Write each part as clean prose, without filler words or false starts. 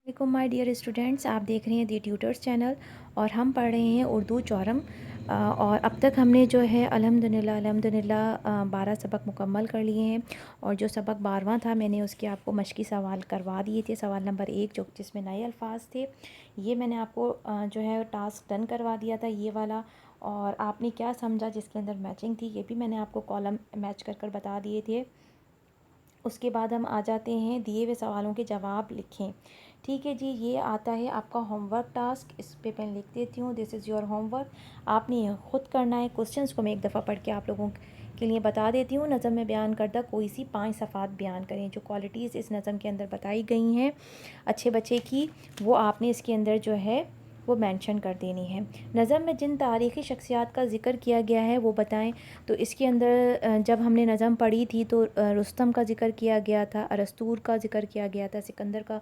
वालेकुम my dear students, आप देख रहे हैं दी ट्यूटर्स चैनल और हम पढ़ रहे हैं उर्दू चौरम। और अब तक हमने जो है अल्हम्दुलिल्लाह 12 सबक मुकम्मल कर लिए हैं। और जो सबक 12वां था मैंने उसके आपको मशक़ी सवाल करवा दिए थे। सवाल नंबर 1 जो जिसमें नए अल्फाज थे, ये मैंने आपको जो है टास्क डन करवा दिया था, ये वाला। और आपने क्या समझा जिसके अंदर मैचिंग थी, ये भी मैंने आपको कॉलम मैच कर कर बता दिए थे। उसके बाद हम आ जाते हैं दिए हुए सवालों के जवाब लिखें। ठीक है जी, ये आता है आपका होमवर्क टास्क। इस पे मैं लिख देती हूँ, दिस इज़ योर होमवर्क। आपने ये ख़ुद करना है। क्वेश्चंस को मैं एक दफ़ा पढ़ के आप लोगों के लिए बता देती हूँ। नज़म में बयान करदा कोई सी 5 सफ़ात बयान करें। जो क्वालिटीज़ इस नज़म के अंदर बताई गई हैं अच्छे बच्चे की, वो आपने इसके अंदर जो है वो मेंशन कर देनी है। नज़म में जिन तारीख़ी शख्सियात का ज़िक्र किया गया है वो बताएं। तो इसके अंदर जब हमने नज़म पढ़ी थी तो रुस्तम का ज़िक्र किया गया था, अरस्तूर का ज़िक्र किया गया था, सिकंदर का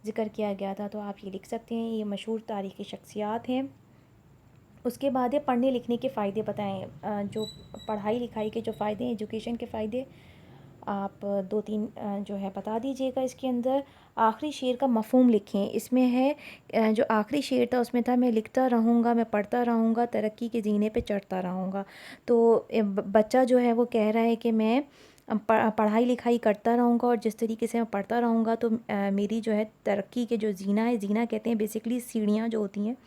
ज़िक्र किया गया था। तो आप ये लिख सकते हैं, ये मशहूर तारीख़ी शख्सियात हैं। उसके बाद है पढ़ने लिखने के फ़ायदे बताएं। जो पढ़ाई लिखाई के जो फ़ायदे हैं, एजुकेशन के फ़ायदे आप 2-3 जो है बता दीजिएगा। इसके अंदर आखिरी शेर का मफ़हूम लिखें। इसमें है जो आखिरी शेर था उसमें था, मैं लिखता रहूँगा, मैं पढ़ता रहूँगा, तरक्की के ज़ीने पे चढ़ता रहूँगा। तो बच्चा जो है वो कह रहा है कि मैं पढ़ाई लिखाई करता रहूँगा और जिस तरीके से मैं पढ़ता रहूँगा तो मेरी जो है तरक्की के जो ज़ीना है, ज़ीना कहते हैं बेसिकली सीढ़ियाँ जो होती हैं,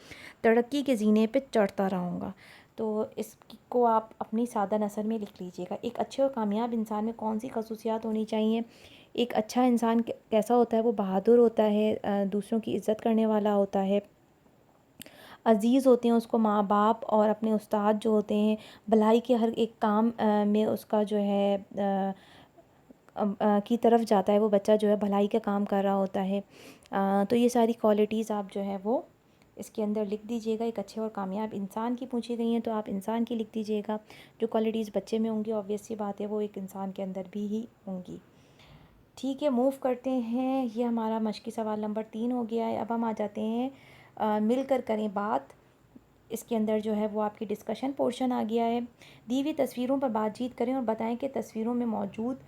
तरक्की के ज़ीने पे चढ़ता रहूँगा। तो इसको आप अपनी सादा नसर में लिख लीजिएगा। एक अच्छे और कामयाब इंसान में कौन सी खसूसियात होनी चाहिए? एक अच्छा इंसान कैसा होता है? वो बहादुर होता है, दूसरों की इज़्ज़त करने वाला होता है, अज़ीज़ होते हैं उसको माँ बाप और अपने उस्ताद जो होते हैं, भलाई के हर एक काम में उसका जो है की तरफ जाता है, वो बच्चा जो है भलाई का काम कर रहा होता है। तो ये सारी क्वालिटीज़ आप जो है वो इसके अंदर लिख दीजिएगा। एक अच्छे और कामयाब इंसान की पूछी गई हैं तो आप इंसान की लिख दीजिएगा। जो क्वालिटीज़ बच्चे में होंगी ऑब्वियस सी बात है वो एक इंसान के अंदर भी ही होंगी। ठीक है, मूव करते हैं। ये हमारा मशक़ी सवाल नंबर 3 हो गया है। अब हम आ जाते हैं मिलकर करें बात। इसके अंदर जो है वो आपकी डिस्कशन पोर्शन आ गया है। दी हुई तस्वीरों पर बातचीत करें और बताएं कि तस्वीरों में मौजूद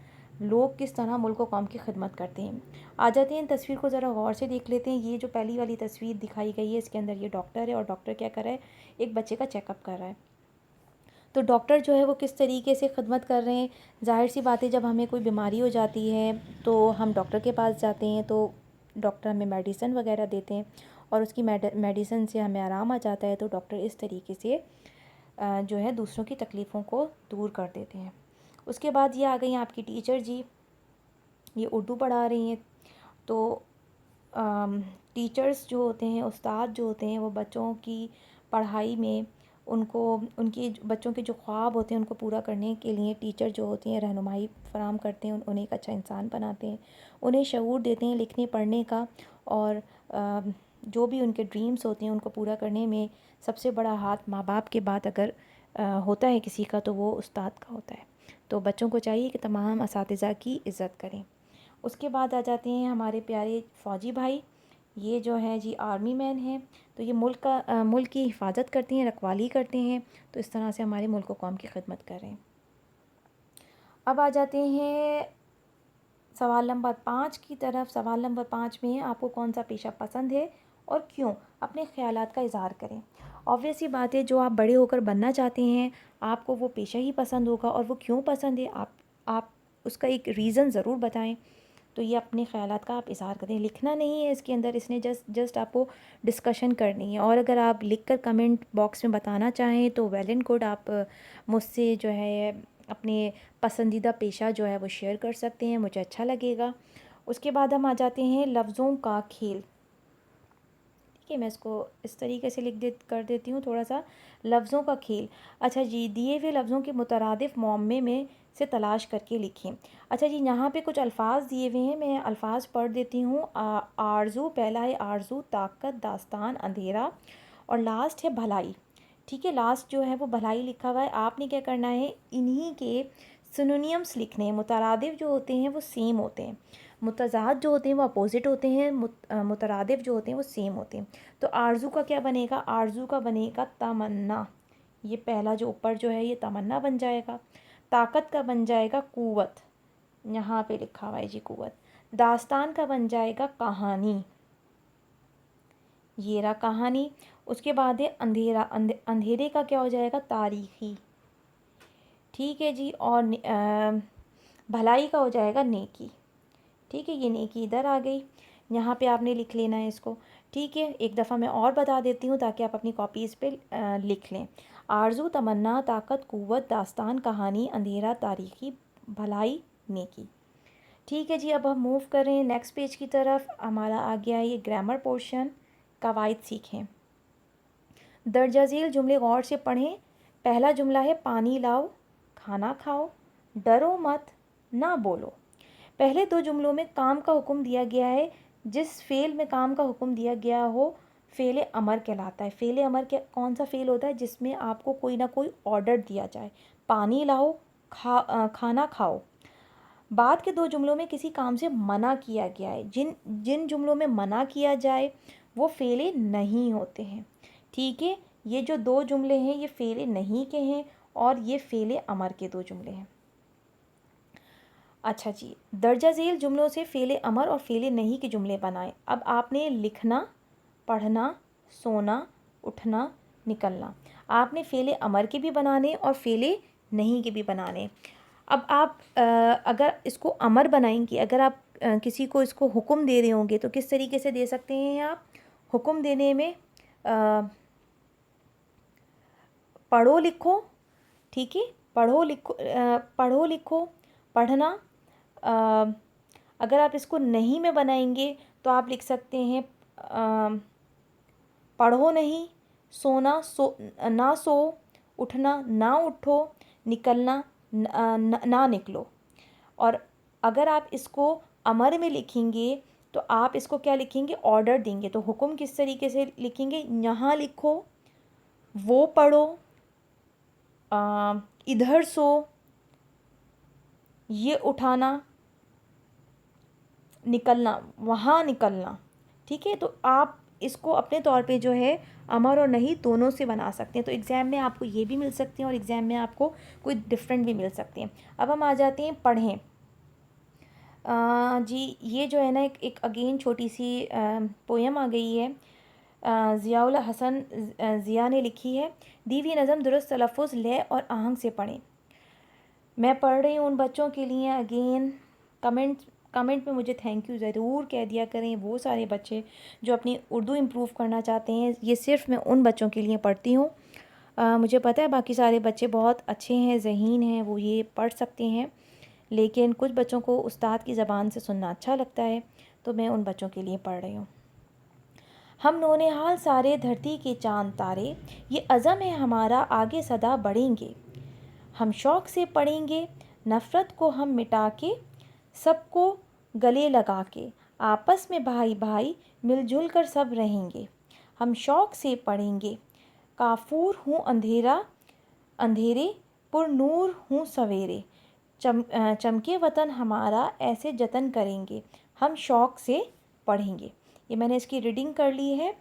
लोग किस तरह मुल्क व कौम की खिदमत करते हैं। आ जाते हैं तस्वीर को ज़रा गौर से देख लेते हैं। ये जो पहली वाली तस्वीर दिखाई गई है इसके अंदर ये डॉक्टर है और डॉक्टर क्या कर रहा है? एक बच्चे का चेकअप कर रहा है। तो डॉक्टर जो है वो किस तरीके से खिदमत कर रहे हैं? ज़ाहिर सी बात है, जब हमें कोई बीमारी हो जाती है तो हम डॉक्टर के पास जाते हैं, तो डॉक्टर हमें मेडिसिन वगैरह देते हैं और उसकी मेडिसिन से हमें आराम आ जाता है। तो डॉक्टर इस तरीके से जो है दूसरों की तकलीफ़ों को दूर कर देते हैं। उसके बाद ये आ गई आपकी टीचर जी, ये उर्दू पढ़ा रही हैं। तो टीचर्स जो होते हैं, उस्ताद जो होते हैं, वो बच्चों की पढ़ाई में उनको उनकी बच्चों के जो ख्वाब होते हैं उनको पूरा करने के लिए टीचर जो होती हैं रहनुमाई फ़राहम करते हैं, उन्हें एक अच्छा इंसान बनाते हैं, उन्हें शऊर देते हैं लिखने पढ़ने का। और जो भी उनके ड्रीम्स होते हैं उनको पूरा करने में सबसे बड़ा हाथ माँ बाप के बाद अगर होता है किसी का तो वो उस्ताद का होता है। तो बच्चों को चाहिए कि तमाम असातिज़ा की इज़्ज़त करें। उसके बाद आ जाते हैं हमारे प्यारे फ़ौजी भाई। ये जो है जी आर्मी मैन हैं। तो ये मुल्क की हिफाजत करते हैं, रखवाली करते हैं। तो इस तरह से हमारे मुल्क व कौम की खिदमत कर रहे हैं। अब आ जाते हैं सवाल नंबर 5 की तरफ। सवाल नंबर 5 में आपको कौन सा पेशा पसंद है और क्यों? अपने ख़यालात का इज़हार करें। ऑब्वियस सी बात है, जो आप बड़े होकर बनना चाहते हैं आपको वो पेशा ही पसंद होगा, और वो क्यों पसंद है आप उसका एक रीज़न ज़रूर बताएं। तो ये अपने ख़यालात का आप इज़हार करें, लिखना नहीं है इसके अंदर, इसने जस्ट आपको डिस्कशन करनी है। और अगर आप लिख कर कमेंट बॉक्स में बताना चाहें तो वेल एंड गुड, आप मुझसे जो है अपने पसंदीदा पेशा जो है वो शेयर कर सकते हैं, मुझे अच्छा लगेगा। उसके बाद हम आ जाते हैं लफ्ज़ों का खेल। ठीक है, मैं इसको इस तरीके से कर देती हूँ थोड़ा सा, लफ्ज़ों का खेल। अच्छा जी, दिए हुए लफ्ज़ों के मुतरादिफ मुअम्मे में से तलाश करके लिखें। अच्छा जी, यहाँ पे कुछ अल्फाज दिए हुए हैं, मैं अल्फाज पढ़ देती हूँ। आरज़ू, पहला है आरज़ू, ताकत, दास्तान, अंधेरा, और लास्ट है भलाई। ठीक है, लास्ट जो है वो भलाई लिखा हुआ है। आपने क्या करना है, इन्हीं के सिनोनियम्स लिखने हैं। मुतरादिफ जो होते हैं वो सेम होते हैं, मुतज़ाद जो होते हैं वो अपोजिट होते हैं, मुतरादिफ जो होते हैं वो सेम होते हैं। तो आरज़ू का क्या बनेगा? आरज़ू का बनेगा तमन्ना। ये पहला जो ऊपर जो है ये तमन्ना बन जाएगा। ताकत का बन जाएगा कुव्वत, यहाँ पे लिखा हुआ है जी कुव्वत। दास्तान का बन जाएगा कहानी। ये रहा कहानी। उसके बाद है अंधेरा, अंधेरे का क्या हो जाएगा, तारीखी। ठीक है जी। और भलाई का हो जाएगा नेकी। ठीक है, ये नेकी इधर आ गई, यहाँ पे आपने लिख लेना है इसको। ठीक है, एक दफ़ा मैं और बता देती हूँ ताकि आप अपनी कॉपीज़ पे लिख लें। आरज़ू, तमन्ना, ताकत, क़ुव्वत, दास्तान, कहानी, अंधेरा, तारीखी, भलाई, नेकी। ठीक है जी, अब हम मूव करें नेक्स्ट पेज की तरफ। हमारा आ गया है ये ग्रामर पोर्शन, कवायद सीखें। दर्जा झेल जुमले गौर से पढ़ें। पहला जुमला है पानी लाओ, खाना खाओ, डरो मत, ना बोलो। पहले दो जुमलों में काम का हुक्म दिया गया है। जिस फ़ेल में काम का हुक्म दिया गया हो फ़ेल अमर कहलाता है। फ़ेल अमर क्या, कौन सा फ़ेल होता है, जिसमें आपको कोई ना कोई ऑर्डर दिया जाए। पानी लाओ, खाना खाओ। बाद के दो जुमलों में किसी काम से मना किया गया है। जिन जिन जुमलों में मना किया जाए वो फ़ेले नहीं होते हैं। ठीक है, ये जो दो जुमले हैं ये फ़ेले नहीं के हैं और ये फ़ेले अमर के दो जुमले हैं। अच्छा जी, दर्जा झेल जुमलों से फ़ेले अमर और फ़ेले नहीं के जुमले बनाएं। अब आपने लिखना, पढ़ना, सोना, उठना, निकलना, आपने फ़ेले अमर के भी बनाने और फ़ेले नहीं के भी बनाने। अब आप अगर इसको अमर बनाएंगे, अगर आप किसी को इसको हुक्म दे रहे होंगे तो किस तरीके से दे सकते हैं आप हुक्म देने में, पढ़ो लिखो। ठीक है, पढ़ो लिखो, पढ़ो लिखो, पढ़ना। अगर आप इसको नहीं में बनाएंगे तो आप लिख सकते हैं पढ़ो नहीं, सोना ना सो, उठना ना उठो, निकलना ना निकलो। और अगर आप इसको अमर में लिखेंगे तो आप इसको क्या लिखेंगे, ऑर्डर देंगे। तो हुक्म किस तरीके से लिखेंगे, यहाँ लिखो, वो पढ़ो, इधर सो, ये उठाना, निकलना, वहाँ निकलना। ठीक है, तो आप इसको अपने तौर पे जो है अमर और नहीं दोनों से बना सकते हैं। तो एग्ज़ाम में आपको ये भी मिल सकते हैं और एग्ज़ाम में आपको कोई डिफरेंट भी मिल सकते हैं। अब हम आ जाते हैं पढ़ें। जी, ये जो है ना एक अगेन छोटी सी पोएम आ गई है, ज़ियाउल हसन ज़िया ने लिखी है। दी हुई नज़म दुरुस्त तलफ़ुज़, लय और आहंग से पढ़ें। मैं पढ़ रही हूँ उन बच्चों के लिए। अगेन कमेंट में मुझे थैंक यू ज़रूर कह दिया करें, वो सारे बच्चे जो अपनी उर्दू इम्प्रूव करना चाहते हैं। ये सिर्फ़ मैं उन बच्चों के लिए पढ़ती हूँ। मुझे पता है बाकी सारे बच्चे बहुत अच्छे हैं, ज़हीन हैं, वो ये पढ़ सकते हैं, लेकिन कुछ बच्चों को उस्ताद की ज़बान से सुनना अच्छा लगता है, तो मैं उन बच्चों के लिए पढ़ रही हूँ। हम नौनिहाल सारे धरती के चांद तारे, ये अज़म है हमारा आगे सदा बढ़ेंगे। हम शौक़ से पढ़ेंगे, नफ़रत को हम मिटा के, सबको गले लगा के, आपस में भाई भाई मिलजुल कर सब रहेंगे। हम शौक़ से पढ़ेंगे, काफूर हूँ अंधेरा अंधेरे, पुर नूर हूँ सवेरे, चमके वतन हमारा ऐसे जतन करेंगे। हम शौक़ से पढ़ेंगे। ये मैंने इसकी रीडिंग कर ली है।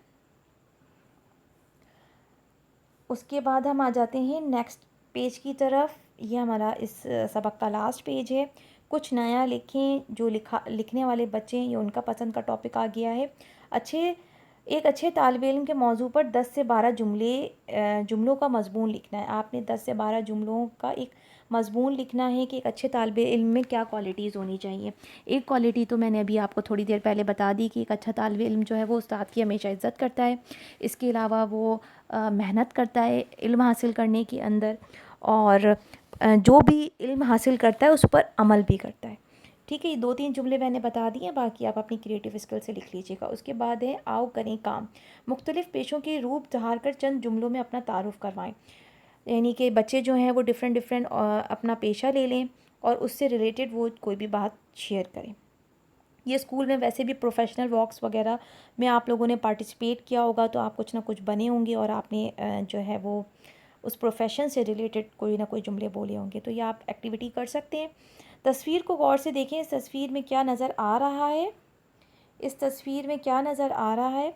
उसके बाद हम आ जाते हैं नेक्स्ट पेज की तरफ। ये हमारा इस सबक का लास्ट पेज है। कुछ नया लिखें। जो लिखने वाले बच्चे हैं ये उनका पसंद का टॉपिक आ गया है। एक अच्छे तालिब इल्म के मौजू पर 10 से 12 जुमलों का मज़मून लिखना है। आपने 10 से 12 जुमलों का एक मज़मून लिखना है कि एक अच्छे तालिब इल्म में क्या क्वालिटीज़ होनी चाहिए। एक क्वालिटी तो मैंने अभी आपको थोड़ी देर पहले बता दी कि एक अच्छा तालिब इल्म जो है वो उस्ताद की हमेशा इज़्ज़त करता है। इसके अलावा वो मेहनत करता है इल्म हासिल करने के अंदर, और जो भी इल्म हासिल करता है उस पर अमल भी करता है। ठीक है, ये 2-3 जुमले मैंने बता दिए, बाकी आप अपनी क्रिएटिव स्किल से लिख लीजिएगा। उसके बाद है आओ करें काम। मुख्तलिफ़ पेशों के रूप ज़ाहिर कर चंद जुमलों में अपना तारुफ़ करवाएं। यानी कि बच्चे जो हैं वो डिफरेंट अपना पेशा ले लें और उससे रिलेटेड वो कोई भी बात शेयर करें। ये स्कूल में वैसे भी प्रोफेशनल वॉक्स वगैरह में आप लोगों ने पार्टिसिपेट किया होगा, तो आप कुछ ना कुछ बने होंगे और आपने जो है वो उस प्रोफेशन से रिलेटेड कोई ना कोई जुमले बोले होंगे, तो ये आप एक्टिविटी कर सकते हैं। तस्वीर को गौर से देखें। इस तस्वीर में क्या नज़र आ रहा है, इस तस्वीर में क्या नज़र आ रहा है,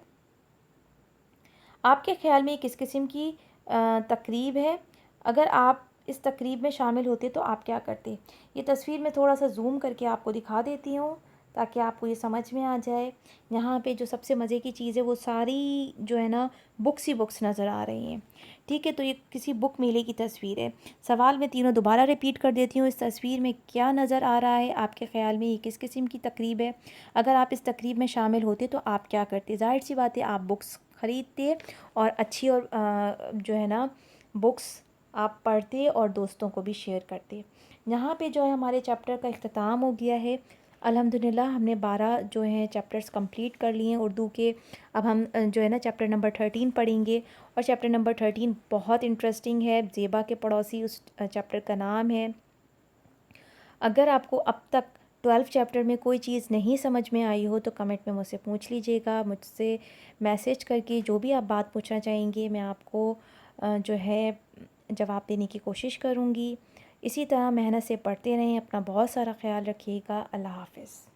आपके ख़्याल में ये किस किस्म की तकरीब है। अगर आप इस तकरीब में शामिल होते तो आप क्या करते। ये तस्वीर मैं थोड़ा सा जूम करके आपको दिखा देती हूँ ताकि आपको ये समझ में आ जाए। यहाँ पे जो सबसे मज़े की चीज़ है वो सारी जो है ना बुक्स ही बुक्स नज़र आ रही हैं। ठीक है, तो ये किसी बुक मेले की तस्वीर है। सवाल मैं तीनों दोबारा रिपीट कर देती हूँ। इस तस्वीर में क्या नज़र आ रहा है? आपके ख़्याल में ये किस किस्म की तकरीब है? अगर आप इस तकरीब में शामिल होते तो आप क्या करते? ज़ाहिर सी बात है, आप बुक्स ख़रीदते और अच्छी और जो है ना बुक्स आप पढ़ते और दोस्तों को भी शेयर करते। यहाँ पे जो है हमारे चैप्टर का इख्तिताम हो गया है। अल्हम्दुलिल्लाह हमने 12 जो हैं चैप्टर्स कंप्लीट कर लिए हैं उर्दू के। अब हम जो है ना चैप्टर नंबर 13 पढ़ेंगे, और चैप्टर नंबर 13 बहुत इंटरेस्टिंग है। ज़ेबा के पड़ोसी उस चैप्टर का नाम है। अगर आपको अब तक 12 चैप्टर में कोई चीज़ नहीं समझ में आई हो तो कमेंट में मुझसे पूछ लीजिएगा। मुझसे मैसेज करके जो भी आप बात पूछना चाहेंगे मैं आपको जो है जवाब देने की कोशिश करूँगी। इसी तरह मेहनत से पढ़ते रहें। अपना बहुत सारा ख्याल रखिएगा। अल्लाह हाफ़िज़।